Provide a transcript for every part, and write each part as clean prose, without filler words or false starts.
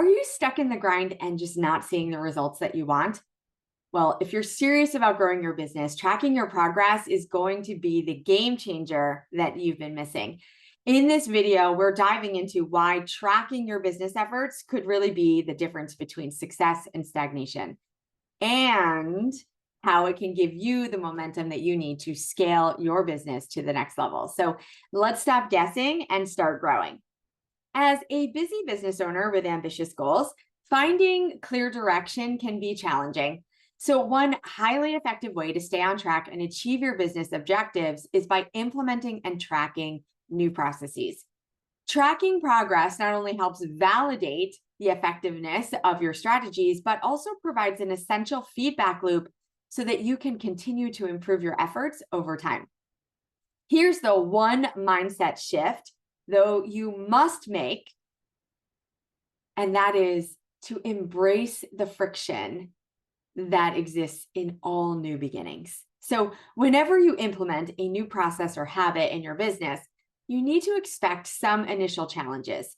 Are you stuck in the grind and just not seeing the results that you want? Well, if you're serious about growing your business, tracking your progress is going to be the game changer that you've been missing. In this video, we're diving into why tracking your business efforts could really be the difference between success and stagnation, and how it can give you the momentum that you need to scale your business to the next level. So let's stop guessing and start growing. As a busy business owner with ambitious goals, finding clear direction can be challenging. So one highly effective way to stay on track and achieve your business objectives is by implementing and tracking new processes. Tracking progress not only helps validate the effectiveness of your strategies, but also provides an essential feedback loop so that you can continue to improve your efforts over time. Here's the one mindset shift, though, you must make, and that is to embrace the friction that exists in all new beginnings. So whenever you implement a new process or habit in your business, you need to expect some initial challenges.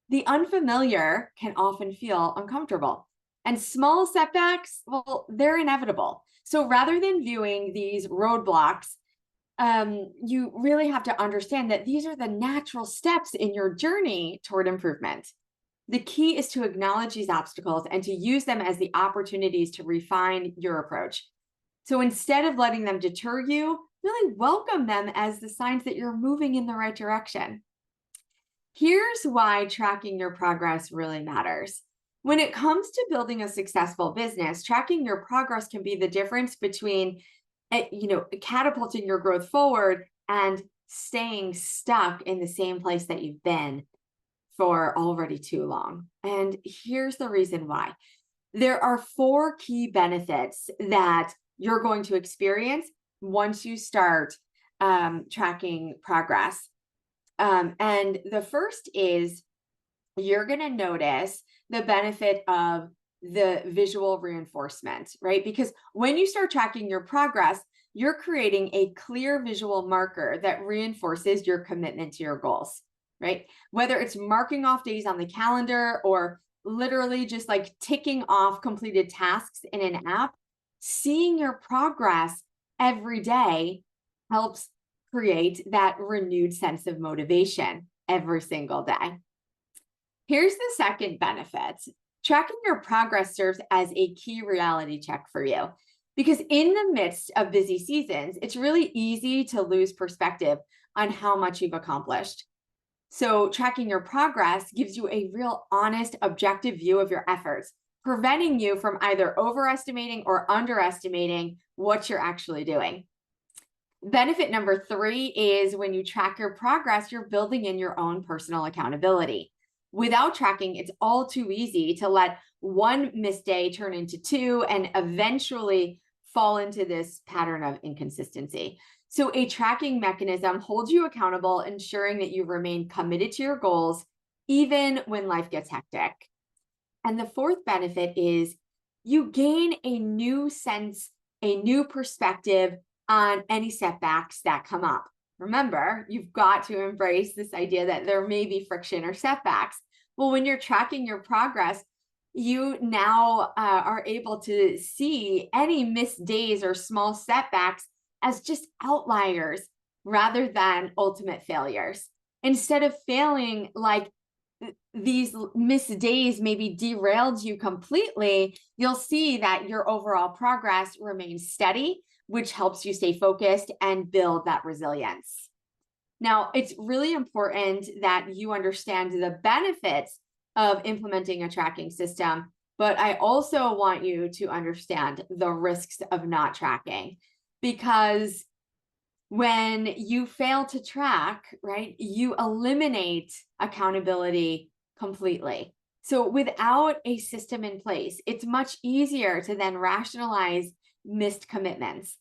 The unfamiliar can often feel uncomfortable, and small setbacks, well, they're inevitable. So rather than viewing these roadblocks, you really have to understand that these are the natural steps in your journey toward improvement. The key is to acknowledge these obstacles and to use them as the opportunities to refine your approach. So instead of letting them deter you, really welcome them as the signs that you're moving in the right direction. Here's why tracking your progress really matters. When it comes to building a successful business, tracking your progress can be the difference between catapulting your growth forward and staying stuck in the same place that you've been for already too long. And here's the reason why. There are 4 key benefits that you're going to experience once you start tracking progress. And the first is you're going to notice the benefit of the visual reinforcement, right? Because when you start tracking your progress, you're creating a clear visual marker that reinforces your commitment to your goals, right? Whether it's marking off days on the calendar or literally just like ticking off completed tasks in an app, seeing your progress every day helps create that renewed sense of motivation every single day. Here's the second benefit. Tracking your progress serves as a key reality check for you, because in the midst of busy seasons, it's really easy to lose perspective on how much you've accomplished. So tracking your progress gives you a real honest, objective view of your efforts, preventing you from either overestimating or underestimating what you're actually doing. Benefit number 3 is when you track your progress, you're building in your own personal accountability. Without tracking, it's all too easy to let one missed day turn into 2 and eventually fall into this pattern of inconsistency. So a tracking mechanism holds you accountable, ensuring that you remain committed to your goals, even when life gets hectic. And the 4th benefit is you gain a new sense, a new perspective on any setbacks that come up. Remember, you've got to embrace this idea that there may be friction or setbacks. Well, when you're tracking your progress, you now are able to see any missed days or small setbacks as just outliers rather than ultimate failures. Instead of feeling like these missed days maybe derailed you completely, you'll see that your overall progress remains steady, which helps you stay focused and build that resilience. Now, it's really important that you understand the benefits of implementing a tracking system, but I also want you to understand the risks of not tracking, because when you fail to track, right, you eliminate accountability completely. So without a system in place, it's much easier to then rationalize missed commitments.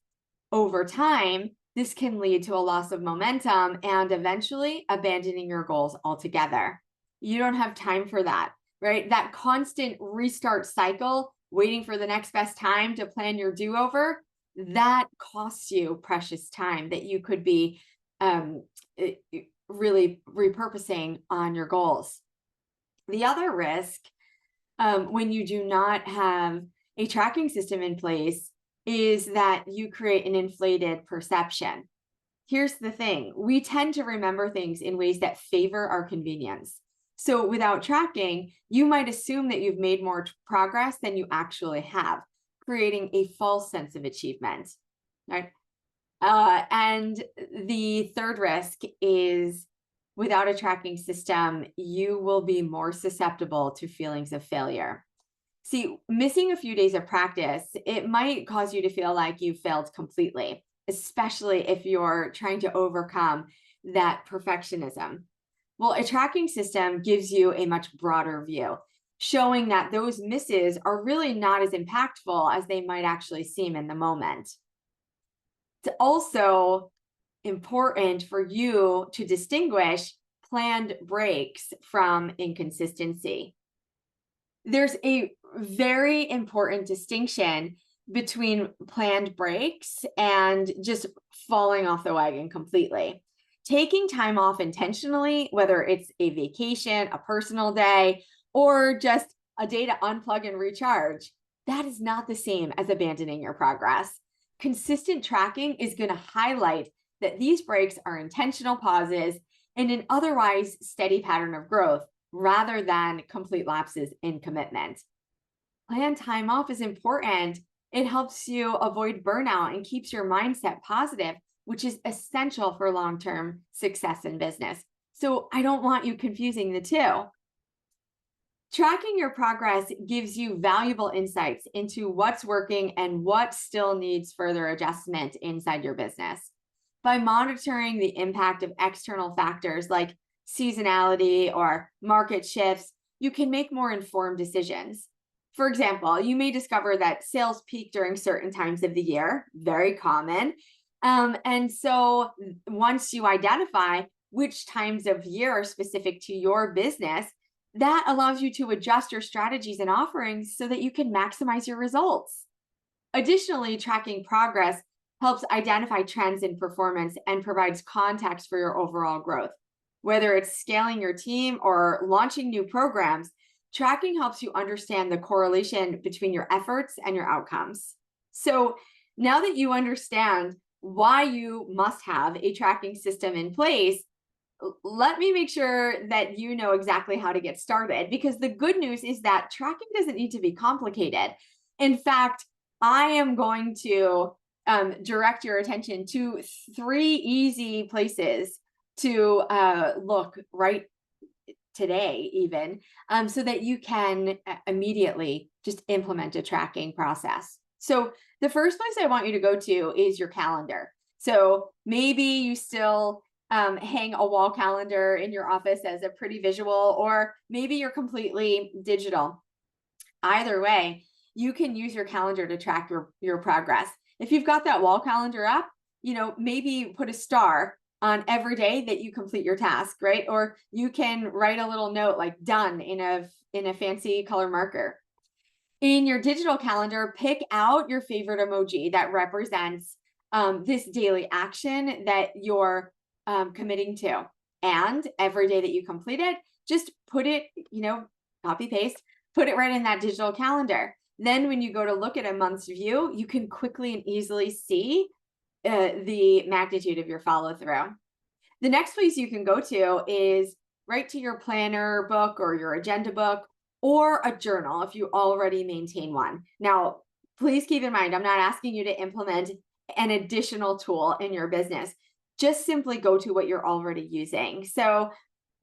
Over time, this can lead to a loss of momentum and eventually abandoning your goals altogether. You don't have time for that, right? That constant restart cycle, waiting for the next best time to plan your do-over, that costs you precious time that you could be really repurposing on your goals. The other risk when you do not have a tracking system in place is that you create an inflated perception. Here's the thing. We tend to remember things in ways that favor our convenience. So without tracking, you might assume that you've made more progress than you actually have, creating a false sense of achievement, right? And the third risk is without a tracking system, you will be more susceptible to feelings of failure. See, missing a few days of practice, it might cause you to feel like you failed completely, especially if you're trying to overcome that perfectionism. Well, a tracking system gives you a much broader view, showing that those misses are really not as impactful as they might actually seem in the moment. It's also important for you to distinguish planned breaks from inconsistency. There's a very important distinction between planned breaks and just falling off the wagon completely. Taking time off intentionally, whether it's a vacation, a personal day, or just a day to unplug and recharge, that is not the same as abandoning your progress. Consistent tracking is going to highlight that these breaks are intentional pauses in an otherwise steady pattern of growth rather than complete lapses in commitment. Planned time off is important. It helps you avoid burnout and keeps your mindset positive, which is essential for long-term success in business. So I don't want you confusing the two. Tracking your progress gives you valuable insights into what's working and what still needs further adjustment inside your business. By monitoring the impact of external factors like seasonality or market shifts, you can make more informed decisions. For example, you may discover that sales peak during certain times of the year, very common. And so once you identify which times of year are specific to your business, that allows you to adjust your strategies and offerings so that you can maximize your results. Additionally, tracking progress helps identify trends in performance and provides context for your overall growth. Whether it's scaling your team or launching new programs, tracking helps you understand the correlation between your efforts and your outcomes. So now that you understand why you must have a tracking system in place, let me make sure that you know exactly how to get started, because the good news is that tracking doesn't need to be complicated. In fact, I am going to direct your attention to 3 easy places to look right today even, so that you can immediately just implement a tracking process. So the first place I want you to go to is your calendar. So maybe you still hang a wall calendar in your office as a pretty visual, or maybe you're completely digital. Either way, you can use your calendar to track your progress. If you've got that wall calendar up, maybe put a star on every day that you complete your task, right? Or you can write a little note like done in a fancy color marker. In your digital calendar, pick out your favorite emoji that represents this daily action that you're committing to. And every day that you complete it, just put it, copy paste, put it right in that digital calendar. Then when you go to look at a month's view, you can quickly and easily see the magnitude of your follow through. The next place you can go to is right to your planner book or your agenda book, or a journal if you already maintain one. Now, please keep in mind, I'm not asking you to implement an additional tool in your business. Just simply go to what you're already using. So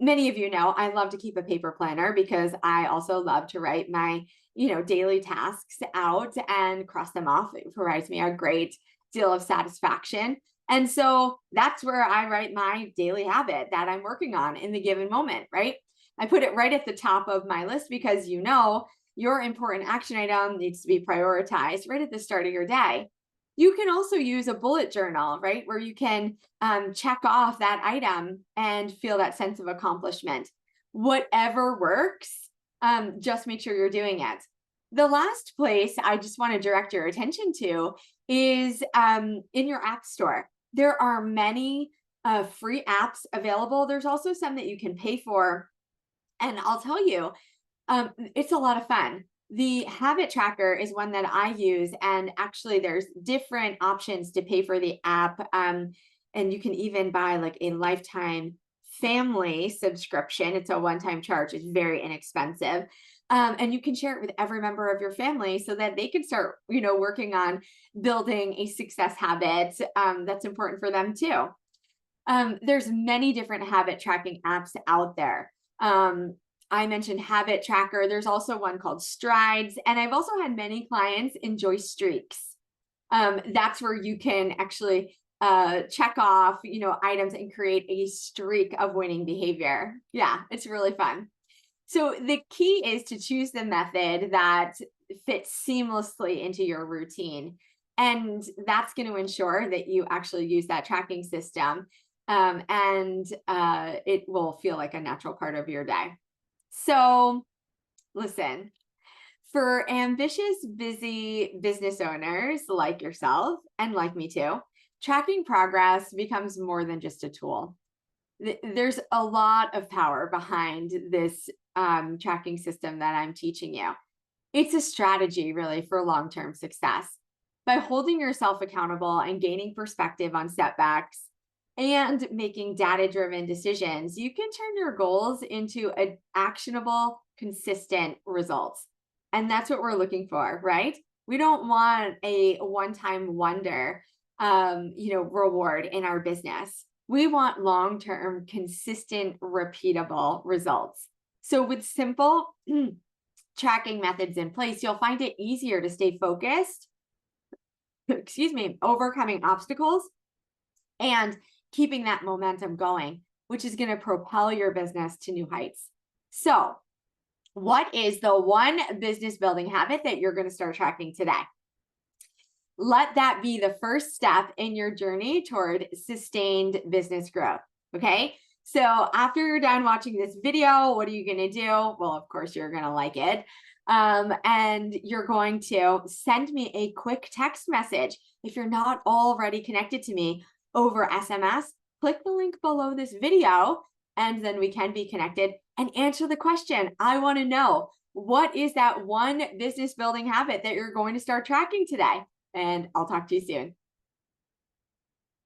many of you know I love to keep a paper planner because I also love to write my daily tasks out and cross them off. It provides me a great deal of satisfaction. And so that's where I write my daily habit that I'm working on in the given moment, right? I put it right at the top of my list because your important action item needs to be prioritized right at the start of your day. You can also use a bullet journal, right? Where you can check off that item and feel that sense of accomplishment. Whatever works, just make sure you're doing it. The last place I just want to direct your attention to is in your app store. There are many free apps available. There's also some that you can pay for. And I'll tell you, It's a lot of fun. The habit tracker is one that I use, and actually there's different options to pay for the app. And you can even buy like a lifetime family subscription. It's a one-time charge. It's very inexpensive. And you can share it with every member of your family so that they can start, working on building a success habit that's important for them too. There's many different habit tracking apps out there. I mentioned Habit Tracker. There's also one called Strides. And I've also had many clients enjoy Streaks. That's where you can actually check off, items and create a streak of winning behavior. Yeah, it's really fun. So the key is to choose the method that fits seamlessly into your routine. And that's going to ensure that you actually use that tracking system. And it will feel like a natural part of your day. So listen, for ambitious, busy business owners like yourself and like me too, tracking progress becomes more than just a tool. There's a lot of power behind this tracking system that I'm teaching you. It's a strategy really for long-term success. By holding yourself accountable and gaining perspective on setbacks and making data-driven decisions, you can turn your goals into actionable, consistent results. And that's what we're looking for, right? We don't want a one-time wonder, reward in our business. We want long-term, consistent, repeatable results. So with simple tracking methods in place, you'll find it easier to stay focused, overcoming obstacles and keeping that momentum going, which is going to propel your business to new heights. So what is the one business building habit that you're going to start tracking today? Let that be the first step in your journey toward sustained business growth. Okay. So after you're done watching this video, what are you going to do? Well, of course, you're going to like it. And you're going to send me a quick text message. If you're not already connected to me over SMS, click the link below this video, and then we can be connected and answer the question. I want to know, what is that one business building habit that you're going to start tracking today? And I'll talk to you soon.